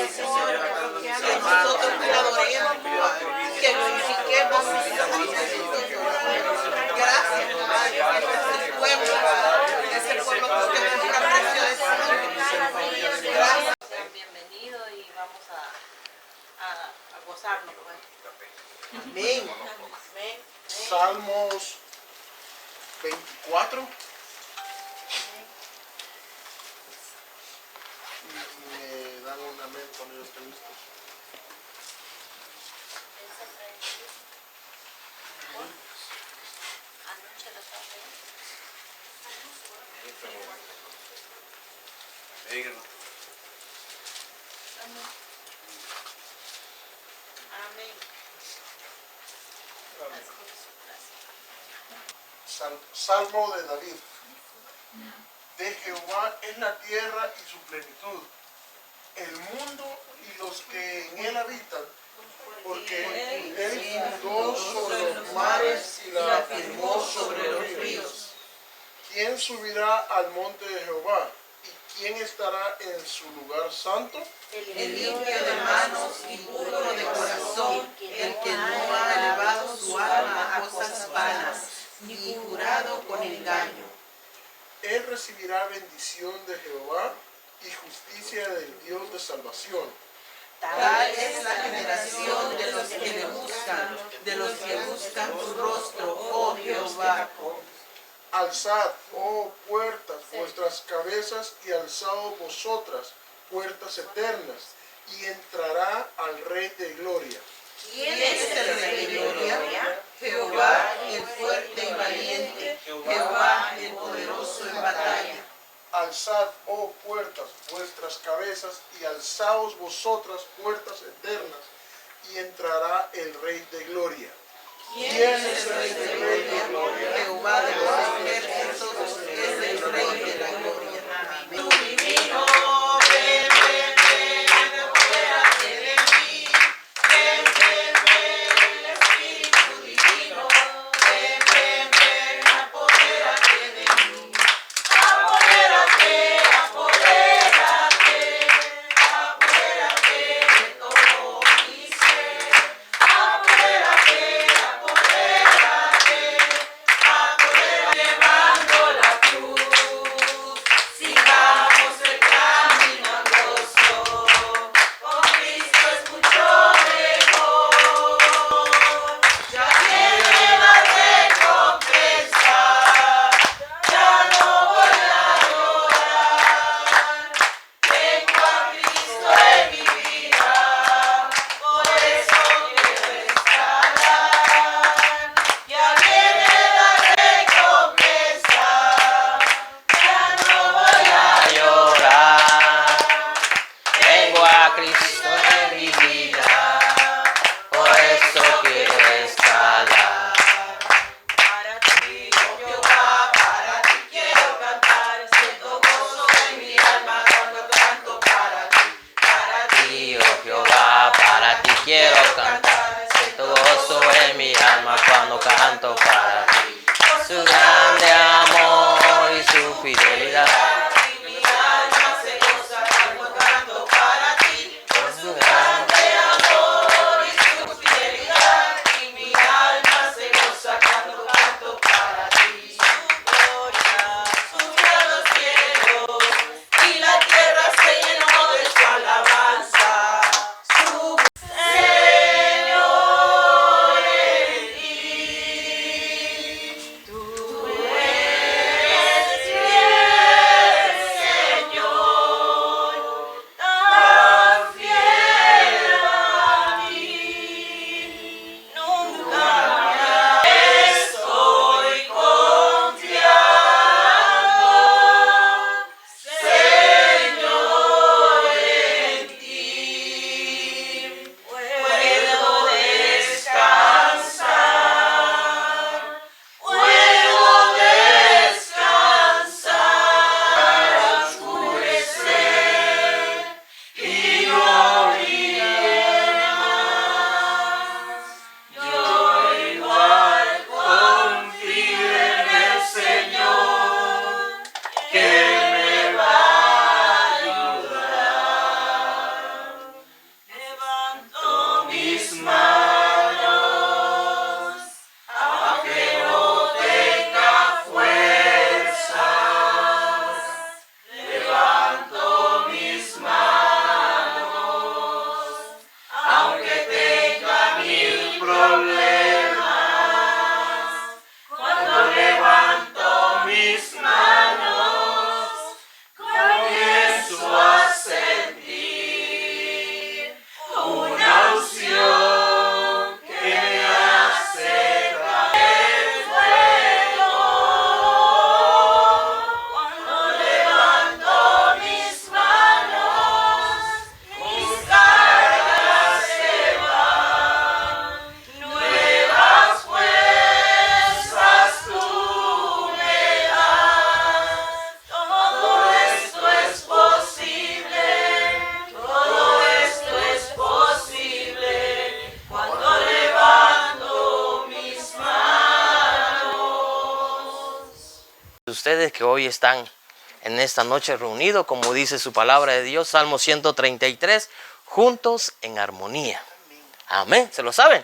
Señor, que nosotros te adoremos, que glorifiquemos su santo Señor. Gracias, Padre, que es el pueblo, es el pueblo que usted nos apreció de Señor. Gracias. Bienvenido y vamos a gozarnos, pues. Amén. Amén. Salmos 24. Y me dan un amén cuando yo esté listo. Anoche lo estaba viendo. Amén. Salmo de David. De Jehová es la tierra y su plenitud, el mundo y los que en él habitan, porque él fundó sobre los mares y la afirmó sobre los ríos. ¿Quién subirá al monte de Jehová? ¿Y quién estará en su lugar santo? El limpio de manos y puro de corazón, el que no ha elevado su alma a cosas vanas, ni jurado con engaño. Él recibirá bendición de Jehová y justicia del Dios de salvación. Tal es la generación de los que le buscan, de los que buscan tu rostro, oh Jehová. Alzad, oh puertas, vuestras cabezas, y alzaos vosotras, puertas eternas, y entrará al Rey de Gloria. ¿Quién es el Rey de Gloria? Jehová, el fuerte y valiente, Jehová, el poderoso en batalla. Alzad, oh puertas, vuestras cabezas, y alzaos vosotras, puertas eternas, y entrará el Rey de Gloria. ¿Quién es el Rey de Gloria? Jehová de los ejércitos es el Rey de la Gloria. Amén. Tu divino, ven, ven, ven, apodérate de mí. Ven, ven, ven, el Espíritu divino. Ven, ven, ven, apodérate de mí. Apodérate, apodérate, apodérate de todo mi ser. Apodérate, llevando la cruz, sigamos el camino. ustedes que hoy están en esta noche reunidos, como dice su palabra de Dios, Salmo 133, juntos en armonía. Amén. ¿Se lo saben?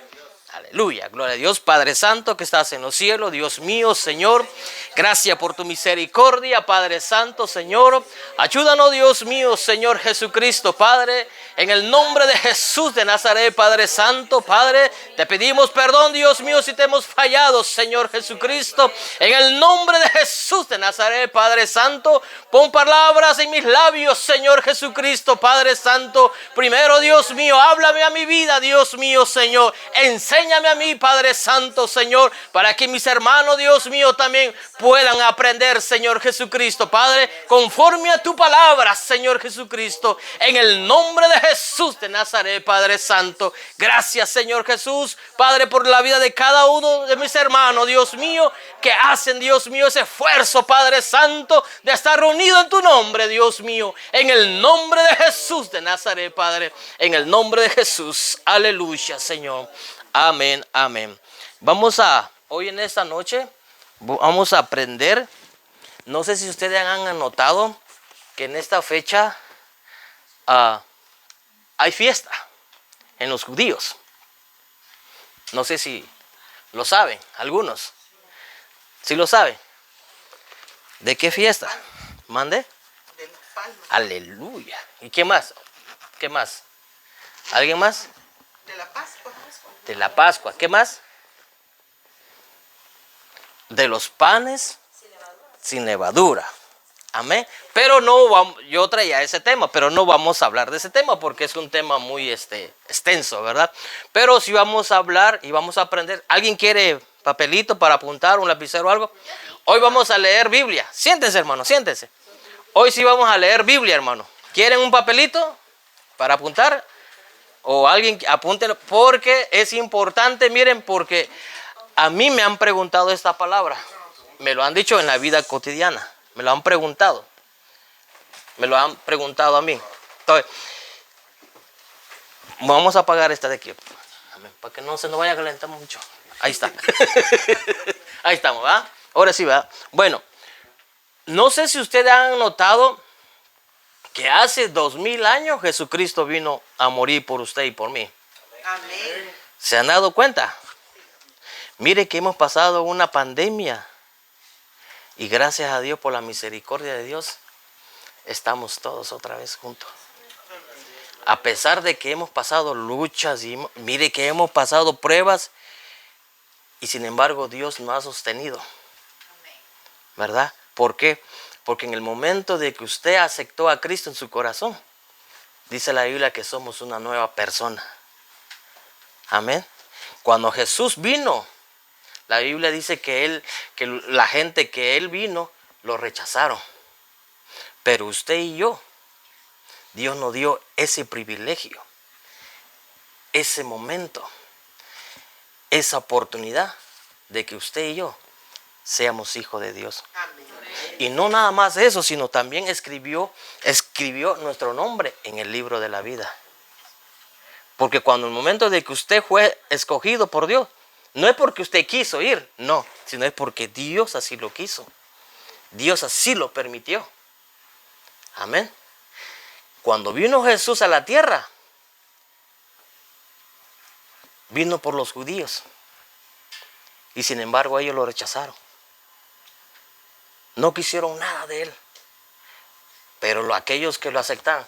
Aleluya, gloria a Dios. Padre Santo que estás en los cielos, Dios mío, Señor, gracias por tu misericordia, Padre Santo, Señor. Ayúdanos, Dios mío, Señor Jesucristo, Padre, en el nombre de Jesús de Nazaret, Padre Santo, Padre, te pedimos perdón, Dios mío, si te hemos fallado, Señor Jesucristo. En el nombre de Jesús de Nazaret, Padre Santo, pon palabras en mis labios, Señor Jesucristo, Padre Santo. Primero, Dios mío, háblame a mi vida, Dios mío, Señor. Enséñame a mí, Padre Santo, Señor, para que mis hermanos, Dios mío, también puedan aprender, Señor Jesucristo, Padre, conforme a tu palabra, Señor Jesucristo, en el nombre de Jesús de Nazaret, Padre Santo. Gracias, Señor Jesús, Padre, por la vida de cada uno de mis hermanos, Dios mío, que hacen, Dios mío, ese esfuerzo, Padre Santo, de estar reunido en tu nombre, Dios mío, en el nombre de Jesús de Nazaret, Padre, en el nombre de Jesús. Aleluya, Señor. Amén, amén. Hoy en esta noche, vamos a aprender. No sé si ustedes han anotado que en esta fecha hay fiesta en los judíos. No sé si lo saben, algunos. ¿Sí lo saben? ¿De qué fiesta? ¿Mande? De las palmas. Aleluya. ¿Y qué más? ¿Qué más? ¿Alguien más? De la Pascua. De la Pascua. ¿Qué más? De los panes sin levadura. Amén. Pero no vamos, yo traía ese tema, pero no vamos a hablar de ese tema porque es un tema muy extenso, ¿verdad? Pero sí vamos a hablar y vamos a aprender. ¿Alguien quiere papelito para apuntar, un lapicero o algo? Hoy vamos a leer Biblia. Siéntense, hermano, siéntense. Hoy sí vamos a leer Biblia, hermano. ¿Quieren un papelito para apuntar? O alguien apúntelo, porque es importante, miren, porque a mí me han preguntado esta palabra. Me lo han dicho en la vida cotidiana. Me lo han preguntado. Me lo han preguntado a mí. Entonces, vamos a apagar esta de aquí. Para que no se nos vaya a calentar mucho. Ahí está. Ahí estamos, ¿verdad? Ahora sí, ¿verdad? Bueno, no sé si ustedes han notado que hace 2000 años Jesucristo vino a morir por usted y por mí. Amén. ¿Se han dado cuenta? Mire que hemos pasado una pandemia y gracias a Dios por la misericordia de Dios estamos todos otra vez juntos. A pesar de que hemos pasado luchas y mire que hemos pasado pruebas y sin embargo Dios nos ha sostenido. ¿Verdad? ¿Por qué? Porque en el momento de que usted aceptó a Cristo en su corazón, dice la Biblia que somos una nueva persona. Amén. Cuando Jesús vino, la Biblia dice que la gente que Él vino, lo rechazaron. Pero usted y yo, Dios nos dio ese privilegio, ese momento, esa oportunidad de que usted y yo seamos hijos de Dios. Amén. Y no nada más eso, sino también escribió nuestro nombre en el libro de la vida. Porque cuando el momento de que usted fue escogido por Dios, no es porque usted quiso ir, no, sino es porque Dios así lo quiso. Dios así lo permitió. Amén. Cuando vino Jesús a la tierra, vino por los judíos. Y sin embargo ellos lo rechazaron. No quisieron nada de él. Pero aquellos que lo aceptaban,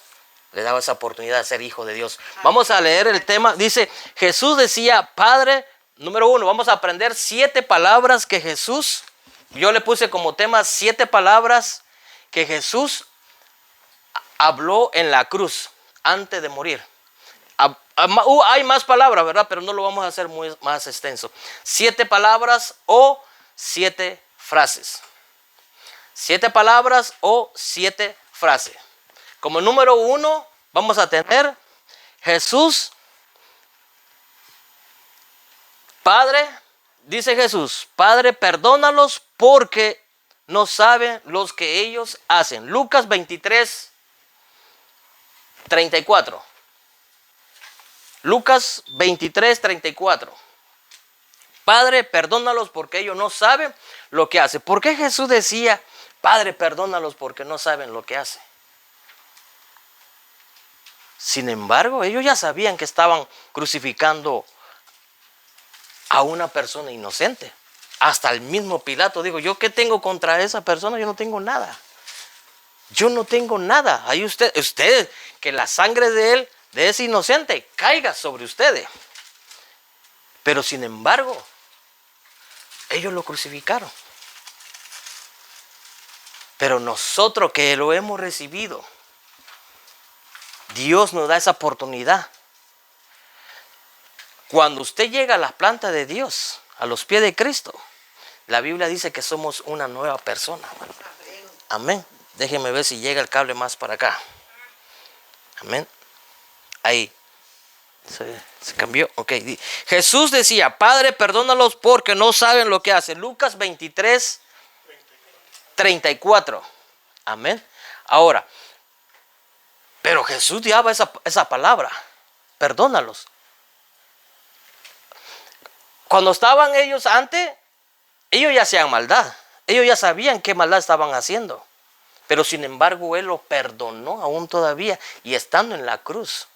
le daba esa oportunidad de ser hijo de Dios. Vamos a leer el tema. Dice, Jesús decía, Padre, número 1, vamos a aprender 7 palabras que Jesús, yo le puse como tema 7 palabras que Jesús habló en la cruz antes de morir. Hay más palabras, ¿verdad? Pero no lo vamos a hacer más extenso. 7 palabras o 7 frases. 7 palabras o 7 frases. Como número 1 vamos a tener Jesús. Padre, dice Jesús, Padre, perdónalos porque no saben los que ellos hacen. Lucas 23, 34. Lucas 23, 34. Padre, perdónalos porque ellos no saben lo que hacen. ¿Por qué Jesús decía, Padre, perdónalos porque no saben lo que hacen. Sin embargo, ellos ya sabían que estaban crucificando a una persona inocente. Hasta el mismo Pilato dijo, ¿yo qué tengo contra esa persona? Yo no tengo nada. Yo no tengo nada. Ahí ustedes, que la sangre de él, de ese inocente, caiga sobre ustedes. Pero sin embargo, ellos lo crucificaron. Pero nosotros que lo hemos recibido, Dios nos da esa oportunidad. Cuando usted llega a la planta de Dios, a los pies de Cristo, la Biblia dice que somos una nueva persona. Amén. Déjeme ver si llega el cable más para acá. Amén. Ahí. Se cambió. Ok. Jesús decía, Padre, perdónalos porque no saben lo que hacen. Lucas 23, 34. Amén. Ahora, pero Jesús daba esa palabra. Perdónalos. Cuando estaban ellos antes, ellos ya hacían maldad. Ellos ya sabían qué maldad estaban haciendo. Pero sin embargo, Él los perdonó aún todavía. Y estando en la cruz,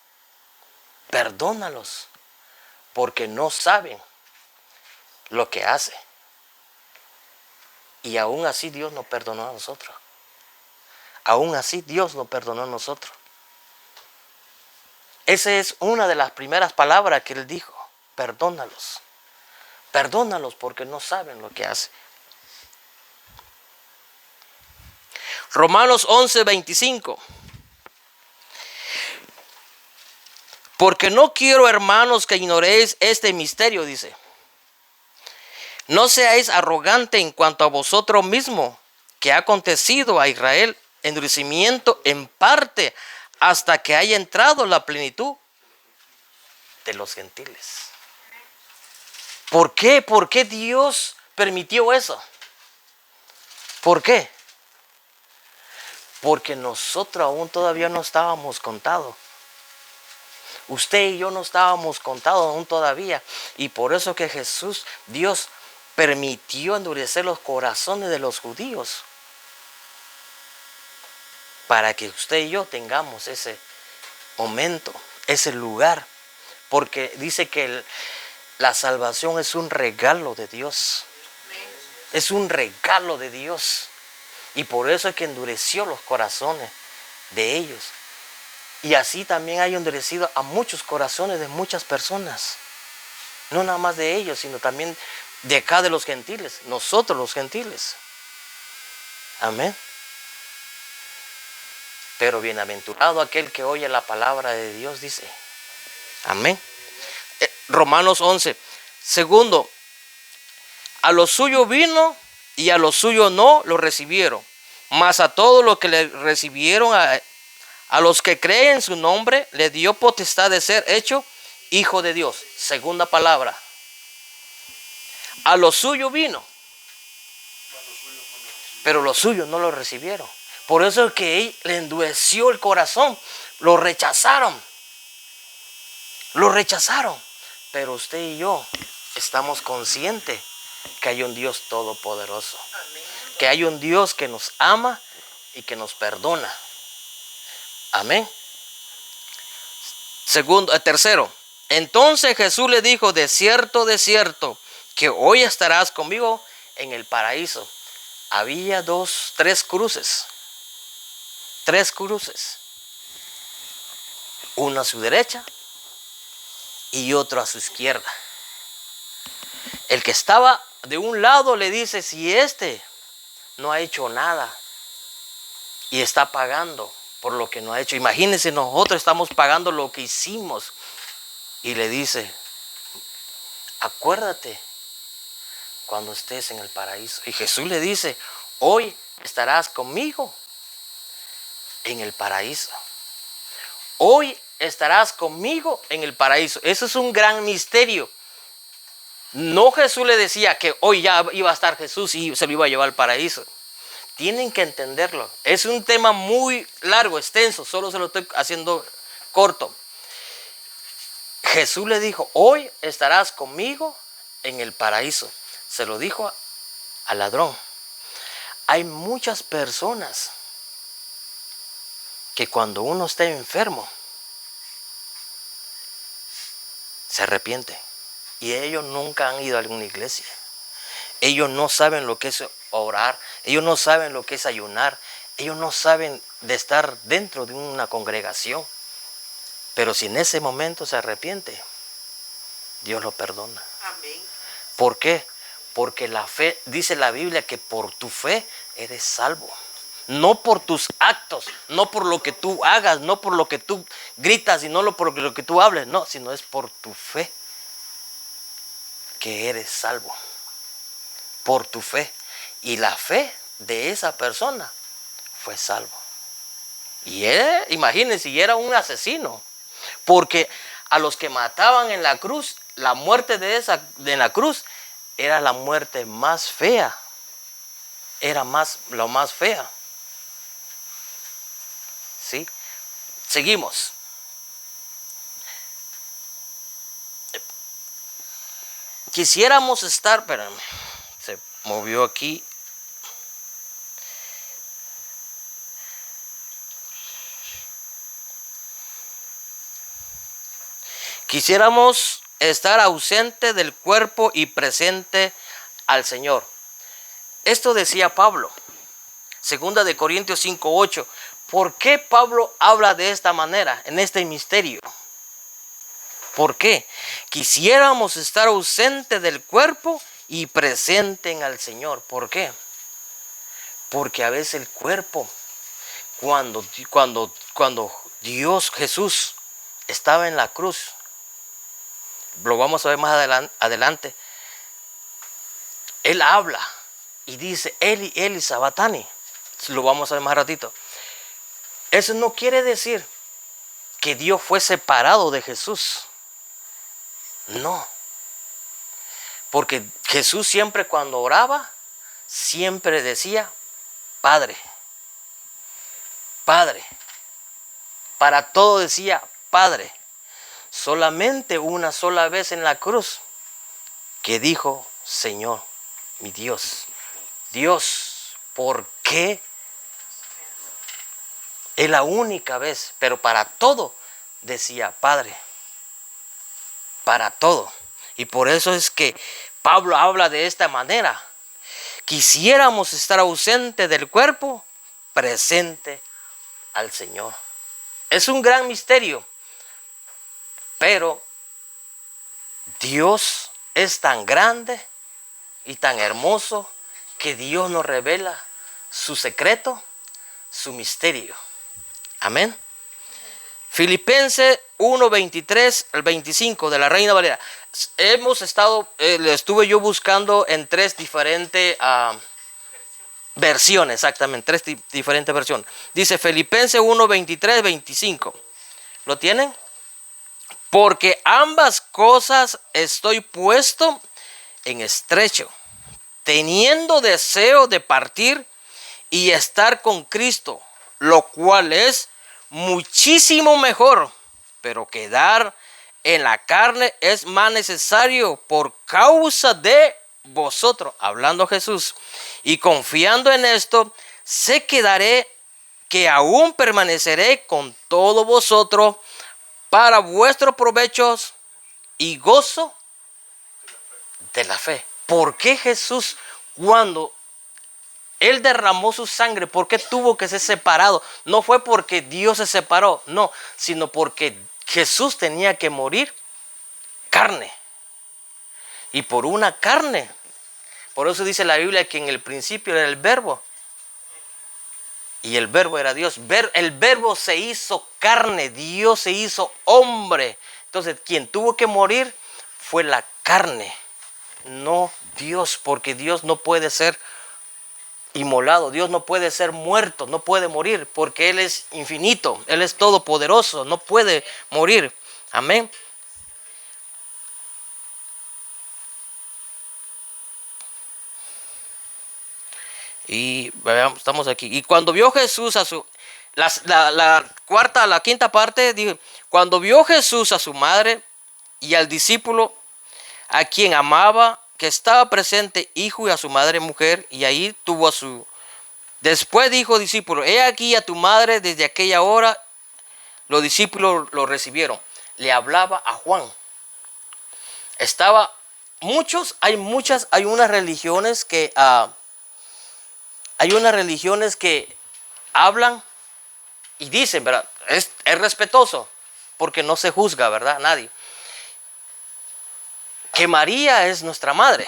perdónalos. Porque no saben lo que hacen. Y aún así Dios nos perdonó a nosotros. Aún así Dios nos perdonó a nosotros. Esa es una de las primeras palabras que Él dijo. Perdónalos. Perdónalos porque no saben lo que hacen. Romanos 11, 25. Porque no quiero, hermanos, que ignoréis este misterio, dice. No seáis arrogantes en cuanto a vosotros mismos, que ha acontecido a Israel endurecimiento en parte hasta que haya entrado la plenitud de los gentiles. ¿Por qué? ¿Por qué Dios permitió eso? ¿Por qué? Porque nosotros aún todavía no estábamos contados. Usted y yo no estábamos contados aún todavía. Y por eso que Jesús, Dios, permitió endurecer los corazones de los judíos. Para que usted y yo tengamos ese momento, ese lugar. Porque dice que la salvación es un regalo de Dios. Es un regalo de Dios. Y por eso es que endureció los corazones de ellos. Y así también hay endurecido a muchos corazones de muchas personas. No nada más de ellos, sino también de acá de los gentiles. Nosotros los gentiles. Amén. Pero bienaventurado aquel que oye la palabra de Dios, dice. Amén. Romanos 11. Segundo, a lo suyo vino y a lo suyo no lo recibieron. Mas a todos los que le recibieron, a los que creen en su nombre, le dio potestad de ser hecho hijo de Dios. Segunda palabra. A lo suyo vino, pero los suyos no lo recibieron. Por eso es que él le endureció el corazón. Lo rechazaron. Lo rechazaron. Pero usted y yo estamos conscientes que hay un Dios todopoderoso. Que hay un Dios que nos ama y que nos perdona. Amén. Tercero. Entonces Jesús le dijo, de cierto, que hoy estarás conmigo en el paraíso. Había tres cruces. Tres cruces. Uno a su derecha y otro a su izquierda. El que estaba de un lado le dice, si este no ha hecho nada y está pagando por lo que no ha hecho. Imagínense, nosotros estamos pagando lo que hicimos. Y le dice, acuérdate cuando estés en el paraíso. Y Jesús le dice, hoy estarás conmigo en el paraíso. Hoy estarás conmigo en el paraíso. Eso es un gran misterio. No Jesús le decía que hoy ya iba a estar Jesús y se lo iba a llevar al paraíso. Tienen que entenderlo. Es un tema muy largo, extenso. Solo se lo estoy haciendo corto. Jesús le dijo, hoy estarás conmigo en el paraíso. Se lo dijo al ladrón. Hay muchas personas que cuando uno está enfermo se arrepiente, y ellos nunca han ido a alguna iglesia. Ellos no saben lo que es orar, ellos no saben lo que es ayunar, ellos no saben de estar dentro de una congregación. Pero si en ese momento se arrepiente, Dios lo perdona. Amén. ¿Por qué? Porque la fe, dice la Biblia, que por tu fe eres salvo. No por tus actos, no por lo que tú hagas, no por lo que tú gritas y no por lo que tú hables, no, sino es por tu fe que eres salvo. Por tu fe. Y la fe de esa persona fue salvo. Y él, imagínense, y era un asesino. Porque a los que mataban en la cruz, la muerte de la cruz era la muerte más fea. Era lo más fea. ¿Sí? Seguimos. Quisiéramos estar, espérame, se movió aquí. Quisiéramos estar ausente del cuerpo y presente al Señor. Esto decía Pablo, 2 de Corintios 5:8. ¿Por qué Pablo habla de esta manera, en este misterio? ¿Por qué? Quisiéramos estar ausente del cuerpo y presente al Señor. ¿Por qué? Porque a veces el cuerpo, cuando Dios Jesús estaba en la cruz, lo vamos a ver más adelante, Él habla y dice, Eli, Eli, Sabatani. Lo vamos a ver más ratito. Eso no quiere decir que Dios fue separado de Jesús. No. Porque Jesús siempre cuando oraba, siempre decía, Padre. Padre. Para todo decía, Padre. Solamente una sola vez en la cruz que dijo, Señor, mi Dios. Dios, ¿por qué? Es la única vez, pero para todo decía Padre. Para todo. Y por eso es que Pablo habla de esta manera. Quisiéramos estar ausente del cuerpo, presente al Señor. Es un gran misterio. Pero Dios es tan grande y tan hermoso que Dios nos revela su secreto, su misterio. Amén. Filipenses 1:23 al 25 de la Reina Valera. Estuve yo buscando en tres diferentes versiones, exactamente, tres diferentes versiones. Dice Filipenses 1:23, 25. ¿Lo tienen? Porque ambas cosas estoy puesto en estrecho, teniendo deseo de partir y estar con Cristo, lo cual es muchísimo mejor, pero quedar en la carne es más necesario por causa de vosotros, hablando Jesús, y confiando en esto, sé que aún permaneceré con todos vosotros para vuestros provechos y gozo de la fe. ¿Por qué Jesús, cuando Él derramó su sangre, por qué tuvo que ser separado? No fue porque Dios se separó, no, sino porque Jesús tenía que morir carne. Y por una carne. Por eso dice la Biblia que en el principio era el verbo. Y el verbo era Dios. El verbo se hizo carne. Dios se hizo hombre. Entonces quien tuvo que morir fue la carne. No Dios. Porque Dios no puede ser inmolado. Dios no puede ser muerto. No puede morir. Porque Él es infinito. Él es todopoderoso. No puede morir. Amén. Y veamos, estamos aquí. Y cuando vio Jesús a su... La quinta parte, dice, cuando vio Jesús a su madre y al discípulo a quien amaba, que estaba presente, hijo, y a su madre mujer, y ahí tuvo a su Después dijo discípulo, he aquí a tu madre. Desde aquella hora los discípulos lo recibieron. Le hablaba a Juan. Hay unas religiones que hablan y dicen, ¿verdad? Es respetuoso, porque no se juzga, ¿verdad? Nadie. Que María es nuestra madre,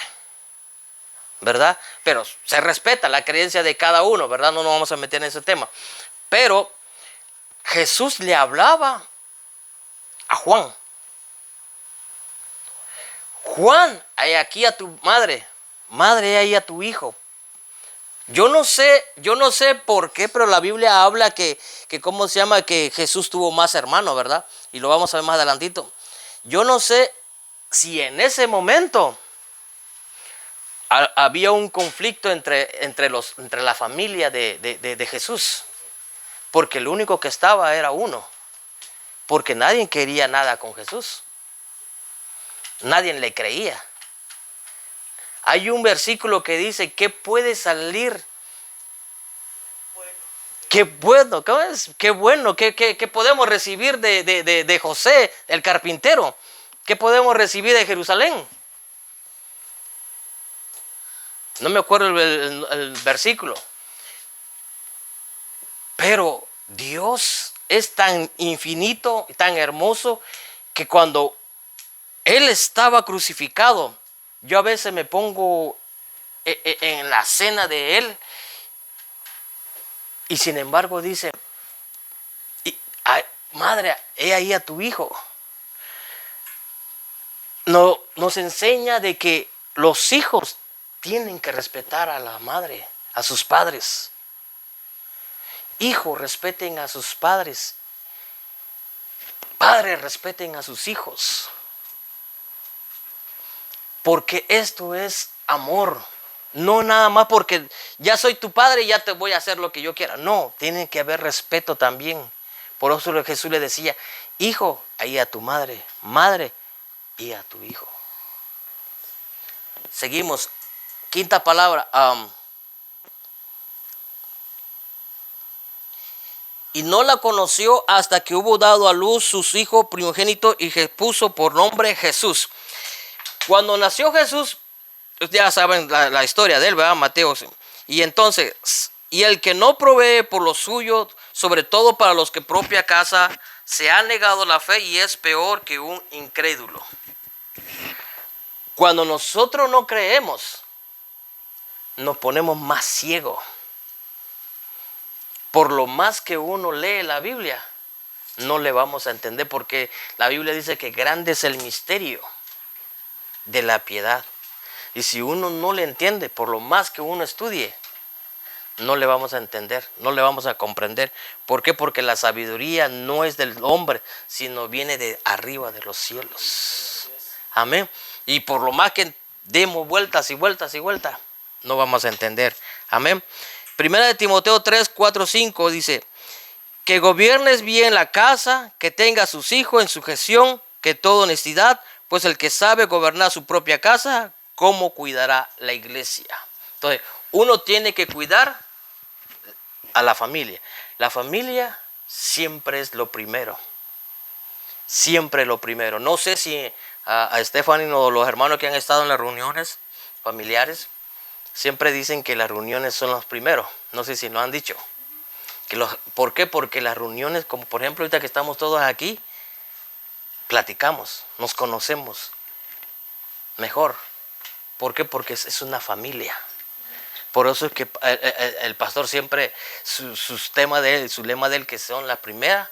¿verdad? Pero se respeta la creencia de cada uno, ¿verdad? No nos vamos a meter en ese tema. Pero Jesús le hablaba a Juan. Juan, hay aquí a tu madre. Madre, hay ahí a tu hijo. Yo no sé por qué, pero la Biblia habla que ¿cómo se llama? Que Jesús tuvo más hermanos, ¿verdad? Y lo vamos a ver más adelantito. Yo no sé si en ese momento había un conflicto entre la familia de Jesús. Porque el único que estaba era uno. Porque nadie quería nada con Jesús. Nadie le creía. Hay un versículo que dice, ¿qué puede salir? Qué bueno, ¿cómo es? Qué bueno, ¿qué podemos recibir de José, el carpintero? ¿Qué podemos recibir de Jerusalén? No me acuerdo el versículo. Pero Dios es tan infinito, tan hermoso, que cuando Él estaba crucificado, yo a veces me pongo en la cena de Él, y sin embargo dice, madre, he ahí a tu hijo. Nos enseña de que los hijos tienen que respetar a la madre, a sus padres. Hijos, respeten a sus padres. Padres, respeten a sus hijos. Porque esto es amor. No nada más porque ya soy tu padre y ya te voy a hacer lo que yo quiera. No, tiene que haber respeto también. Por eso Jesús le decía, hijo, ahí a tu madre, madre, y a tu hijo. Seguimos. Quinta palabra. Y no la conoció hasta que hubo dado a luz sus hijos primogénito y puso por nombre Jesús. Cuando nació Jesús, ya saben la historia de él, ¿verdad? Mateo. Y entonces, y el que no provee por lo suyo, sobre todo para los que propia casa, se ha negado la fe y es peor que un incrédulo. Cuando nosotros no creemos, nos ponemos más ciegos. Por lo más que uno lee la Biblia, no le vamos a entender, porque la Biblia dice que grande es el misterio de la piedad. Y si uno no le entiende, por lo más que uno estudie, no le vamos a entender, no le vamos a comprender. ¿Por qué? Porque la sabiduría no es del hombre, sino viene de arriba de los cielos. Amén. Y por lo más que demos vueltas y vueltas y vueltas, no vamos a entender. Amén. Primera de Timoteo 3, 4, 5 dice, que gobiernes bien la casa, que tenga a sus hijos en sujeción, que toda honestidad, pues el que sabe gobernar su propia casa, ¿cómo cuidará la iglesia? Entonces, uno tiene que cuidar a la familia. La familia siempre es lo primero. Siempre lo primero. No sé si a Stephanie o los hermanos que han estado en las reuniones familiares, siempre dicen que las reuniones son los primeros. No sé si lo han dicho. ¿Por qué? Porque las reuniones, como por ejemplo ahorita que estamos todos aquí, platicamos, nos conocemos mejor. ¿Por qué? Porque es una familia. Por eso es que el pastor siempre, su lema de él, que son las primeras,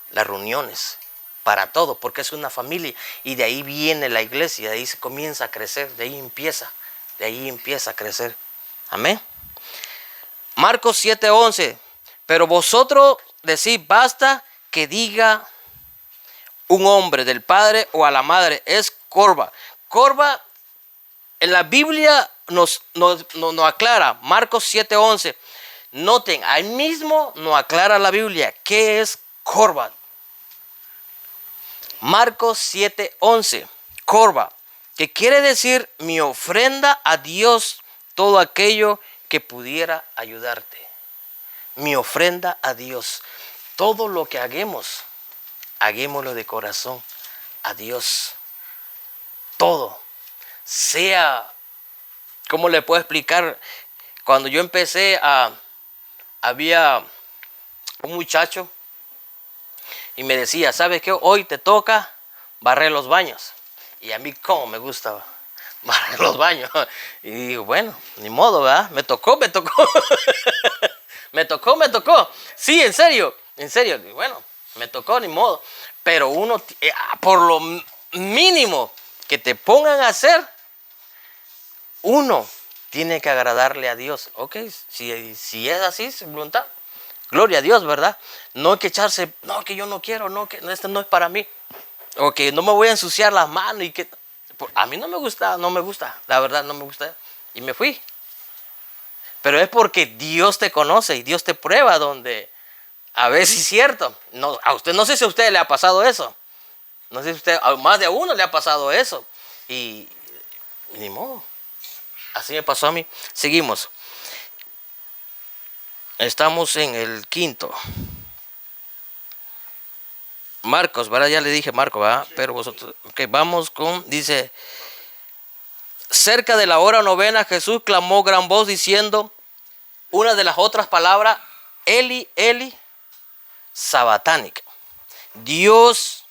las reuniones, para todo, porque es una familia. Y de ahí viene la iglesia, de ahí se comienza a crecer, de ahí empieza a crecer. Amén. Marcos 7:11. Pero vosotros decís, basta que diga un hombre del padre o a la madre, es corba. Corba, en la Biblia nos aclara, Marcos 7:11. Noten, ahí mismo nos aclara la Biblia, ¿qué es corba? Marcos 7:11, corba, que quiere decir mi ofrenda a Dios, todo aquello que pudiera ayudarte. mi ofrenda a Dios. Todo lo que hagamos, hagámoslo de corazón a Dios. Todo. Sea, ¿cómo le puedo explicar? Cuando yo empecé había un muchacho y me decía, ¿sabes qué? Hoy te toca barrer los baños. Y a mí cómo me gusta barrer los baños. Y digo, bueno, ni modo, ¿verdad? Me tocó. me tocó. Sí, en serio. Y bueno, me tocó, ni modo. Pero uno, por lo mínimo que te pongan a hacer, uno tiene que agradarle a Dios. Ok, si es así, su voluntad. Gloria a Dios, ¿verdad? No hay que echarse, no, que yo no quiero, no, que esto no es para mí. O que no me voy a ensuciar las manos y que... A mí no me gusta, la verdad no me gusta. Y me fui. Pero es porque Dios te conoce y Dios te prueba donde a veces es cierto. No, a usted, no sé si a usted le ha pasado eso. No sé si a usted, a más de uno le ha pasado eso. Y ni modo. Así me pasó a mí. Seguimos. Estamos en el 5. Marcos, ¿verdad? Ya le dije Marcos, ¿verdad? Pero vosotros, ok, vamos con, dice, cerca de la hora novena Jesús clamó gran voz diciendo una de las otras palabras, Eli, Eli, sabatánica. Dios,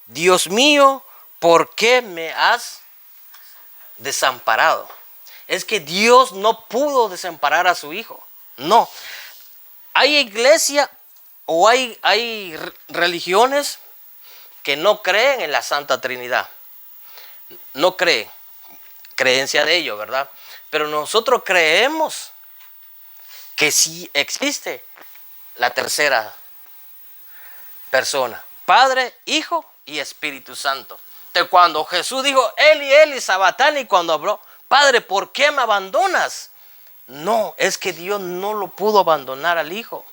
Dios mío, ¿por qué me has desamparado? Es que Dios no pudo desamparar a su hijo. No. Hay iglesia o hay religiones que no creen en la Santa Trinidad. No creen. Creencia de ellos, ¿verdad? Pero nosotros creemos que sí existe la tercera persona. Padre, Hijo y Espíritu Santo. De cuando Jesús dijo, Eli, Eli, sabatani, cuando habló, Padre, ¿por qué me abandonas? No, es que Dios no lo pudo abandonar al Hijo.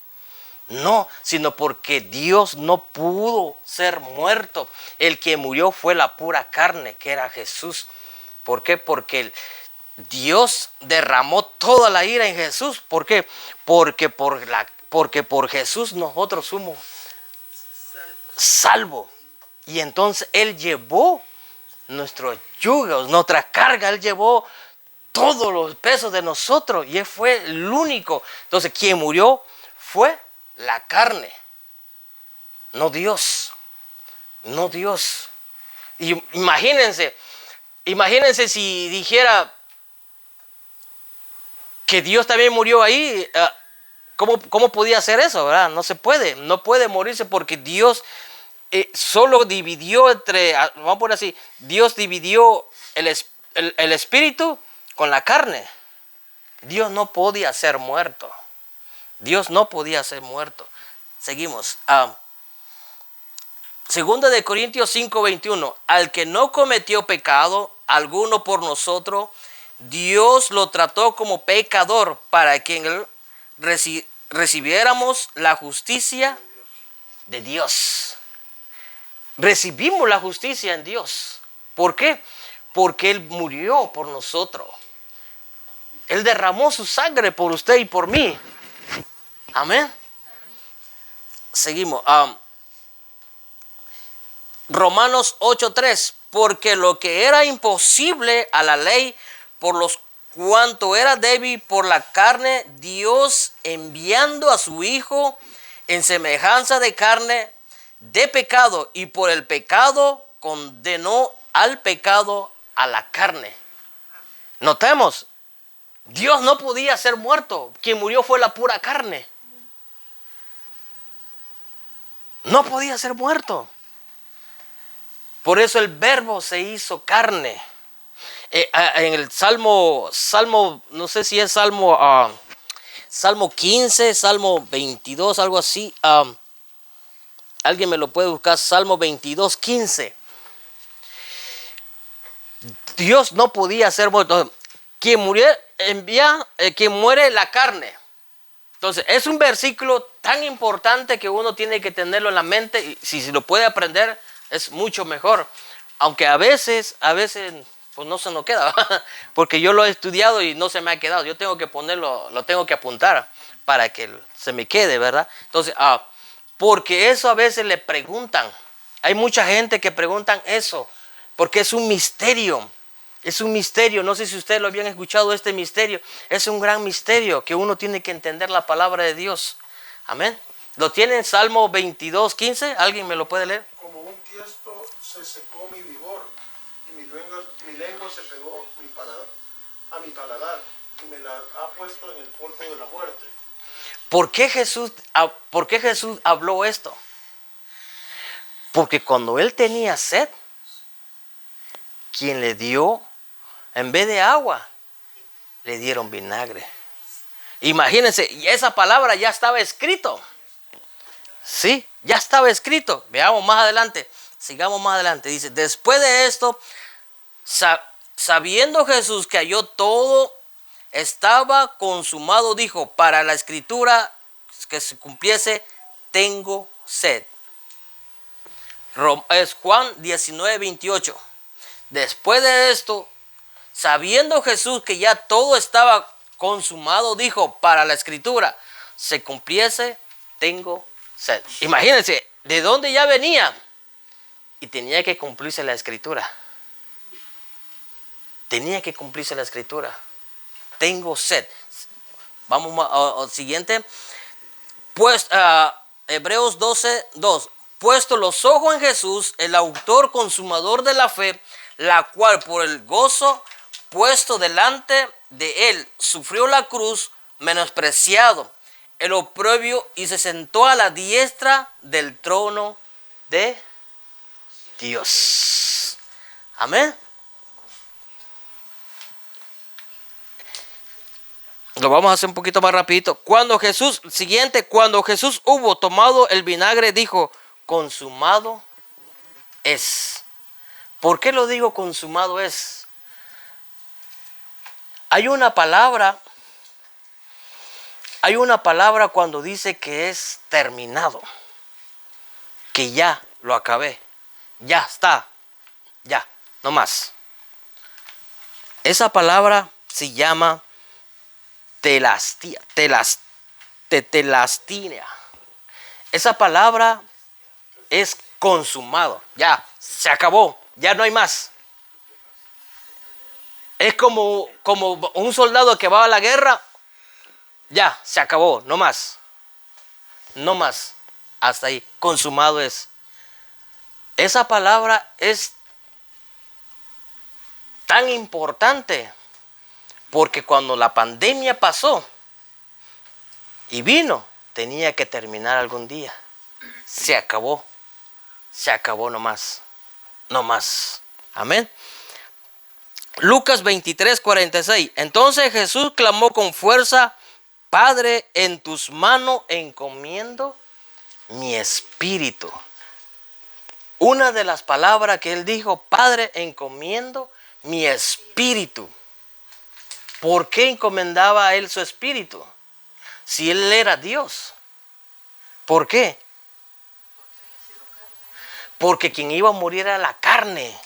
No, sino porque Dios no pudo ser muerto. El que murió fue la pura carne, que era Jesús. ¿Por qué? Porque Dios derramó toda la ira en Jesús. ¿Por qué? Porque por Jesús nosotros somos salvos. Y entonces Él llevó nuestros yugos, nuestra carga. Él llevó todos los pesos de nosotros. Y Él fue el único. Entonces, quien murió fue la carne, no Dios, no Dios. Y imagínense si dijera que Dios también murió ahí, ¿cómo podía hacer eso? ¿Verdad? No se puede, no puede morirse porque Dios solo dividió vamos a poner así, Dios dividió el espíritu con la carne. Dios no podía ser muerto. Dios no podía ser muerto. Seguimos. Segunda de Corintios 5:21. Al que no cometió pecado alguno por nosotros, Dios lo trató como pecador para que en él recibiéramos la justicia de Dios. Recibimos la justicia en Dios. ¿Por qué? Porque Él murió por nosotros. Él derramó su sangre por usted y por mí. Amén. Seguimos. Romanos 8:3. Porque lo que era imposible a la ley, por los cuanto era débil por la carne, Dios enviando a su Hijo en semejanza de carne, de pecado, y por el pecado condenó al pecado a la carne. Notemos, Dios no podía ser muerto. Quien murió fue la pura carne. No podía ser muerto. Por eso el verbo se hizo carne. En el Salmo, no sé si es Salmo 15, Salmo 22, algo así. Alguien me lo puede buscar, Salmo 22, 15. Dios no podía ser muerto. Quien muere la carne. Entonces, es un versículo tan importante que uno tiene que tenerlo en la mente. Y si lo puede aprender, es mucho mejor. Aunque a veces pues no se nos queda, porque yo lo he estudiado y no se me ha quedado. Yo tengo que ponerlo, lo tengo que apuntar para que se me quede, ¿verdad? Entonces, porque eso a veces le preguntan. Hay mucha gente que preguntan eso, porque es un misterio. Es un misterio. No sé si ustedes lo habían escuchado, este misterio. Es un gran misterio que uno tiene que entender la palabra de Dios. Amén. ¿Lo tiene en Salmo 22:15? ¿Alguien me lo puede leer? Como un tiesto se secó mi vigor, y mi lengua se pegó a mi paladar, y me la ha puesto en el polvo de la muerte. ¿Por qué Jesús habló esto? Porque cuando él tenía sed, quien le dio, en vez de agua, le dieron vinagre. Imagínense, y esa palabra ya estaba escrito. Sí, ya estaba escrito. Veamos más adelante, sigamos más adelante. Dice, después de esto, sabiendo Jesús que halló todo estaba consumado, dijo, para la escritura que se cumpliese, tengo sed. Es Juan 19:28. Después de esto, sabiendo Jesús que ya todo estaba consumado, dijo, para la escritura se cumpliese, tengo sed. Imagínense, ¿de dónde ya venía? Y tenía que cumplirse la escritura. Tenía que cumplirse la escritura. Tengo sed. Vamos al siguiente. Pues Hebreos 12:2. Puesto los ojos en Jesús, el autor consumador de la fe, la cual por el gozo puesto delante de él sufrió la cruz, menospreciado el oprobio, y se sentó a la diestra del trono de Dios. Amén. Lo vamos a hacer un poquito más rapidito. Cuando Jesús hubo tomado el vinagre, dijo, consumado es. ¿Por qué lo digo consumado es? Hay una palabra cuando dice que es terminado, que ya lo acabé, ya está, ya, no más. Esa palabra se llama telastia. Esa palabra es consumado, ya, se acabó, ya no hay más. Es como un soldado que va a la guerra, ya, se acabó, no más. No más, hasta ahí, consumado es. Esa palabra es tan importante porque cuando la pandemia pasó y vino, tenía que terminar algún día. Se acabó no más, no más. Amén. Lucas 23:46. Entonces Jesús clamó con fuerza, Padre, en tus manos encomiendo mi espíritu. Una de las palabras que él dijo, Padre, encomiendo mi espíritu. ¿Por qué encomendaba a él su espíritu? Si él era Dios. ¿Por qué? Porque quien iba a morir era la carne.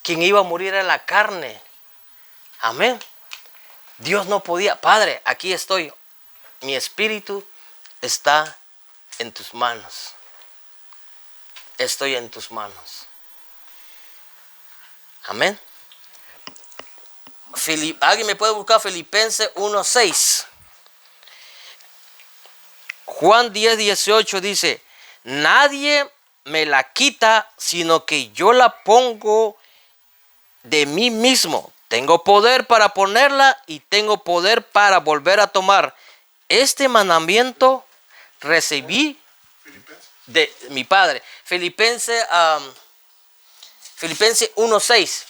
Quien iba a morir era la carne. Amén. Dios no podía. Padre, aquí estoy. Mi espíritu está en tus manos. Estoy en tus manos. Amén. ¿Alguien me puede buscar Filipenses 1:6? Juan 10:18 dice, nadie me la quita, sino que yo la pongo de mí mismo. Tengo poder para ponerla y tengo poder para volver a tomar. Este mandamiento recibí de mi Padre. Filipenses 1:6.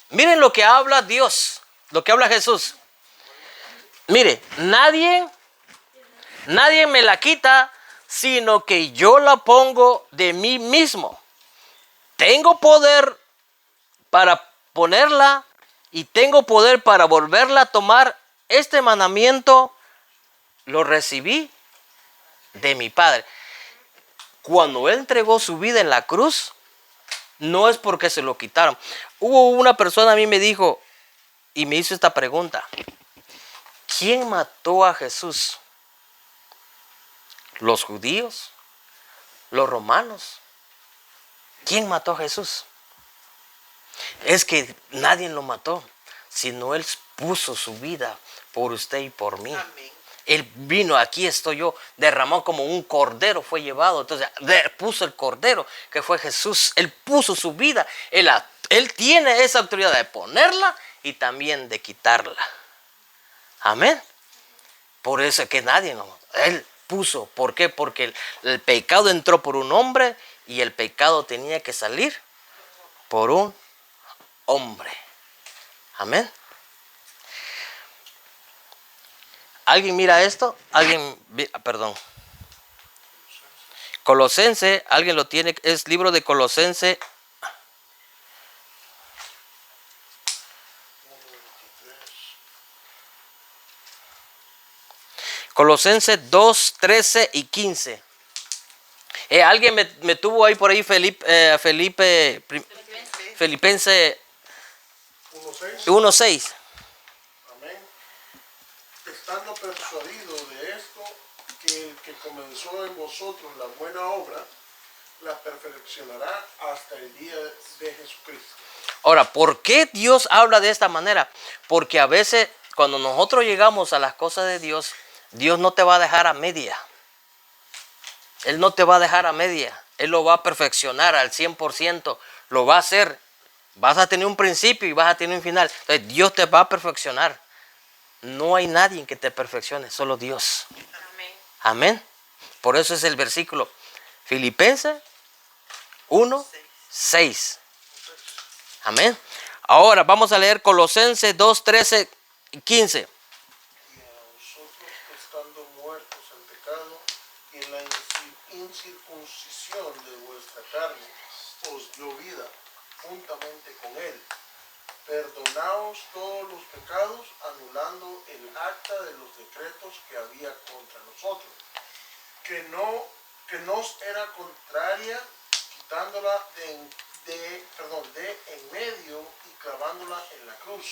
Miren lo que habla Dios, lo que habla Jesús. Mire, nadie me la quita, sino que yo la pongo de mí mismo. Tengo poder para ponerla y tengo poder para volverla a tomar. Este mandamiento lo recibí de mi Padre. Cuando él entregó su vida en la cruz, No es porque se lo quitaron. Hubo una persona a mí me dijo y me hizo esta pregunta. ¿Quién mató a Jesús? ¿Los judíos? ¿Los romanos? ¿Quién mató a Jesús? Es que nadie lo mató, sino Él puso su vida por usted y por mí. Amén. Él vino, aquí estoy yo, derramó como un cordero, fue llevado. Entonces, puso el cordero, que fue Jesús. Él puso su vida. Él tiene esa autoridad de ponerla y también de quitarla. Amén. Por eso es que nadie nos... Él puso. ¿Por qué? Porque el pecado entró por un hombre y el pecado tenía que salir por un hombre. Amén. ¿Alguien mira esto? Perdón. Colosense, ¿alguien lo tiene? Es libro de Colosense. Colosense 2, 13 y 15. Alguien me tuvo ahí por ahí Filipense 1:6. 1:6. Amén. Estando persuadido de esto, que el que comenzó en vosotros la buena obra, la perfeccionará hasta el día de Jesucristo. Ahora, ¿por qué Dios habla de esta manera? Porque a veces cuando nosotros llegamos a las cosas de Dios, Dios no te va a dejar a media. Él no te va a dejar a media. Él lo va a perfeccionar al 100%. Lo va a hacer. Vas a tener un principio y vas a tener un final. Entonces Dios te va a perfeccionar. No hay nadie que te perfeccione, solo Dios. Amén. Amén. Por eso es el versículo Filipenses 1:6. Amén. Ahora vamos a leer Colosenses 2, 13 y 15. Y a vosotros, estando muertos en pecado y en la incircuncisión de vuestra carne, os dio vida juntamente con él. Perdonaos todos los pecados, anulando el acta de los decretos que había contra nosotros, que nos era contraria, quitándola de en medio y clavándola en la cruz,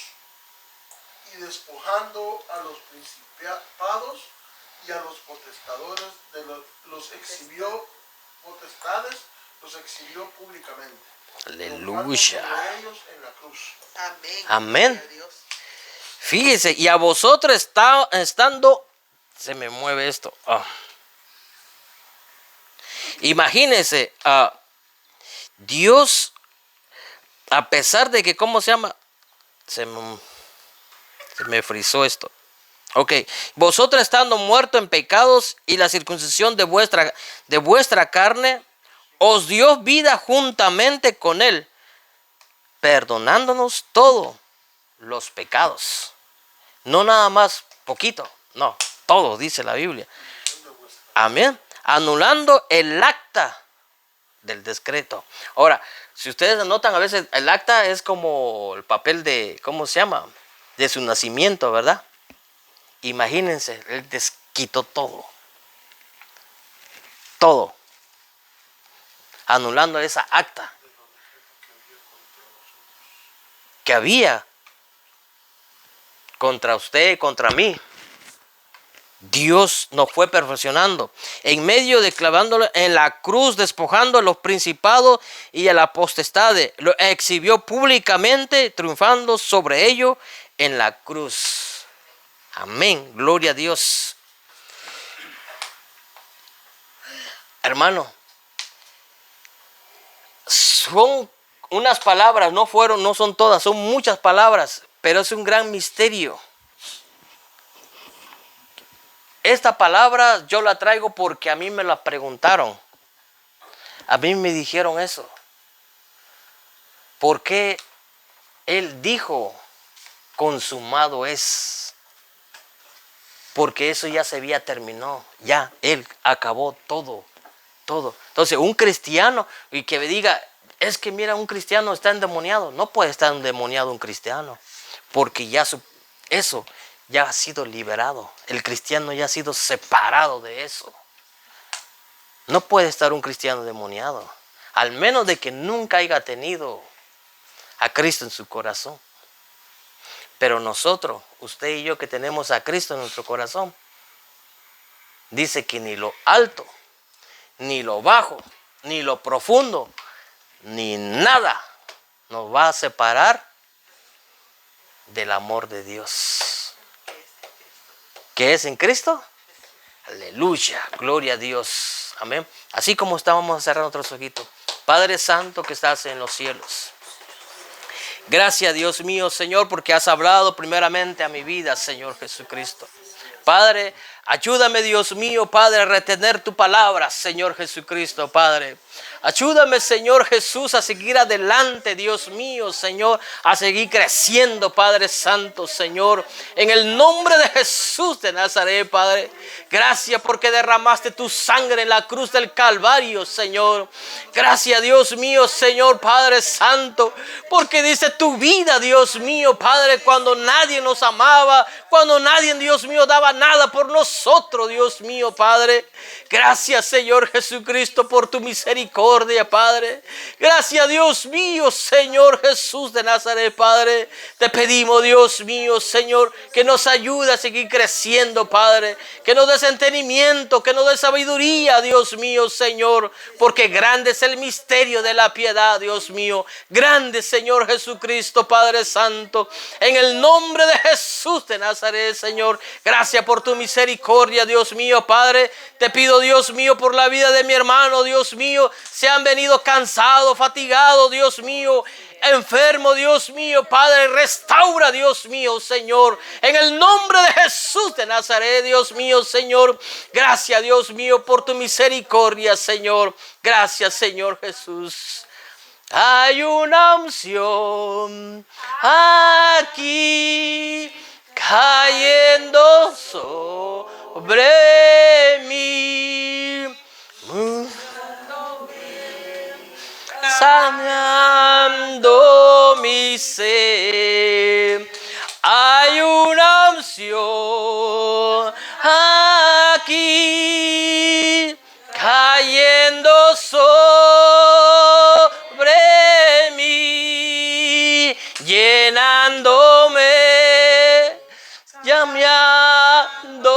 y despojando a los principados y a los potestadores los exhibió públicamente. Aleluya. Sobre ellos en la cruz. Amén. Amén. Gloria a Dios. Fíjese, y a vosotros estando, se me mueve esto. Imagínense, Dios, a pesar de que, ¿cómo se llama? Se me frizó esto. Ok, vosotros estando muertos en pecados y la circuncisión de vuestra carne, os dio vida juntamente con él, perdonándonos todos los pecados. No nada más poquito, no, todo dice la Biblia. Amén. Anulando el acta del decreto. Ahora, si ustedes notan, a veces el acta es como el papel de, ¿cómo se llama? De su nacimiento, ¿verdad? Imagínense, él desquitó todo. Todo. Anulando esa acta que había contra usted, contra mí. Dios nos fue perfeccionando. En medio de clavándolo en la cruz, despojando a los principados y a la potestades, lo exhibió públicamente, triunfando sobre ello en la cruz. Amén. Gloria a Dios. Hermano, son unas palabras, no son todas, son muchas palabras, pero es un gran misterio. Esta palabra yo la traigo porque a mí me la preguntaron. A mí me dijeron eso. ¿Por qué Él dijo consumado es? Porque eso ya se había terminado. Ya, Él acabó todo. Todo. Entonces, un cristiano, y que me diga, es que mira, un cristiano está endemoniado. No puede estar endemoniado un cristiano. Porque ya eso ya ha sido liberado. El cristiano ya ha sido separado de eso. No puede estar un cristiano endemoniado. al menos de que nunca haya tenido a Cristo en su corazón. Pero nosotros, usted y yo que tenemos a Cristo en nuestro corazón, dice que ni lo alto, ni lo bajo, ni lo profundo, ni nada nos va a separar del amor de Dios. ¿Qué es en Cristo? Aleluya, gloria a Dios. Amén. Así como estábamos a cerrar nuestros ojitos. Padre Santo que estás en los cielos. Gracias, Dios mío, Señor, porque has hablado primeramente a mi vida, Señor Jesucristo. Padre, ayúdame, Dios mío, Padre, a retener tu palabra, Señor Jesucristo, Padre. Ayúdame, Señor Jesús, a seguir adelante, Dios mío, Señor, a seguir creciendo, Padre Santo, Señor, en el nombre de Jesús de Nazaret, Padre. Gracias porque derramaste tu sangre en la cruz del Calvario, Señor. Gracias, Dios mío, Señor, Padre Santo, porque dice tu vida, Dios mío, Padre, cuando nadie nos amaba, cuando nadie, Dios mío, daba nada por nosotros, Dios mío, Padre. Gracias, Señor Jesucristo, por tu misericordia, Padre. Gracias, Dios mío, Señor Jesús de Nazaret, Padre. Te pedimos, Dios mío, Señor, que nos ayude a seguir creciendo, Padre. Que nos des entendimiento, que nos des sabiduría, Dios mío, Señor. Porque grande es el misterio de la piedad, Dios mío. Grande, Señor Jesucristo, Padre Santo. En el nombre de Jesús de Nazaret, Señor. Gracias por tu misericordia, Dios mío, Padre. Te pido, Dios mío, por la vida de mi hermano, Dios mío. Se han venido cansados, fatigados, Dios mío. Enfermo, Dios mío, Padre, restaura, Dios mío, Señor, en el nombre de Jesús de Nazaret, Dios mío, Señor. Gracias, Dios mío, por tu misericordia, Señor. Gracias, Señor Jesús. Hay una unción aquí cayendo sobre mí, sanando mi ser. Hay una unción aquí cayendo sobre mí, llenándome, llameando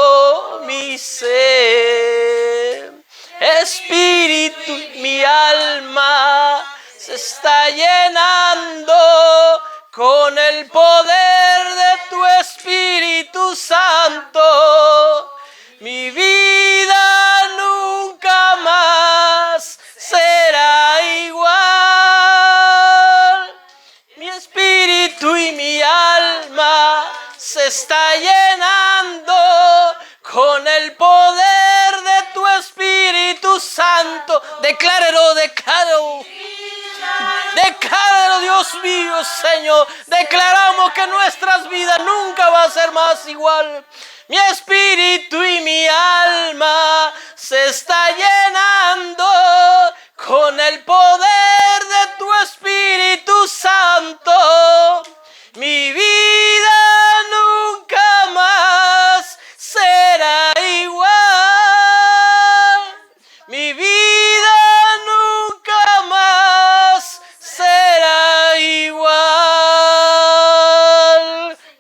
mi ser. Espíritu, mi alma se está llenando con el poder de tu Espíritu Santo. Mi vida nunca más será igual. Mi espíritu y mi alma se está llenando con el poder de tu Espíritu Santo. Declárelo, declárelo. Decláralo, Dios mío, Señor. Declaramos que nuestras vidas nunca va a ser más igual. Mi espíritu y mi alma se está llenando con el poder de tu Espíritu Santo. Mi vida nunca más será igual. Mi vida nunca más será igual.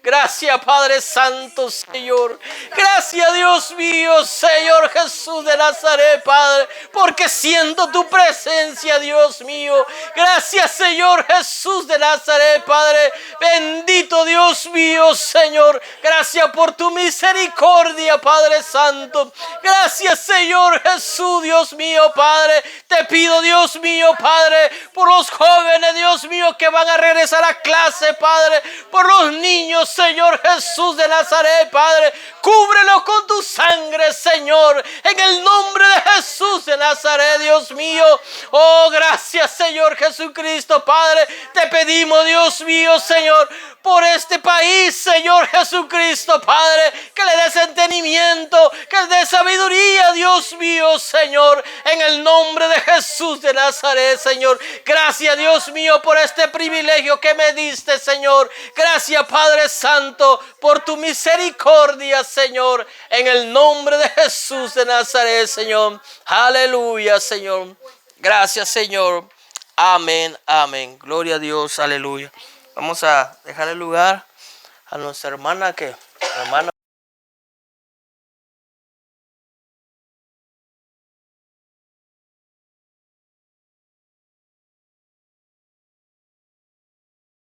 Gracias, Padre Santo, Señor. Gracias, Dios mío, Señor Jesús de Nazaret, Padre, porque siento tu presencia, Dios mío. Gracias, Señor Jesús de Nazaret, Padre. Bendito Dios mío, Señor. Gracias por tu misericordia, Padre Santo. Gracias, Señor Jesús, Dios mío, Padre. Te pido, Dios mío, Padre, por los jóvenes, Dios mío, que van a regresar a clase, Padre. Por los niños, Señor Jesús de Nazaret, Padre. Cúbrelo con tu sangre, Señor, en el nombre de Jesús de Nazaret, Dios mío. Oh, gracias, Señor Jesucristo, Padre. Te pedimos, Dios mío, Señor, por este país, Señor Jesucristo, Padre, que le des entendimiento, que le des sabiduría, Dios mío, Señor, en el nombre de Jesús de Nazaret, Señor. Gracias, Dios mío, por este privilegio que me diste, Señor. Gracias, Padre Santo, por tu misericordia, Señor, en el nombre de Jesús de Nazaret, Señor. Aleluya, Señor. Gracias, Señor. Amén, amén. Gloria a Dios, aleluya. Vamos a dejar el lugar a nuestra hermana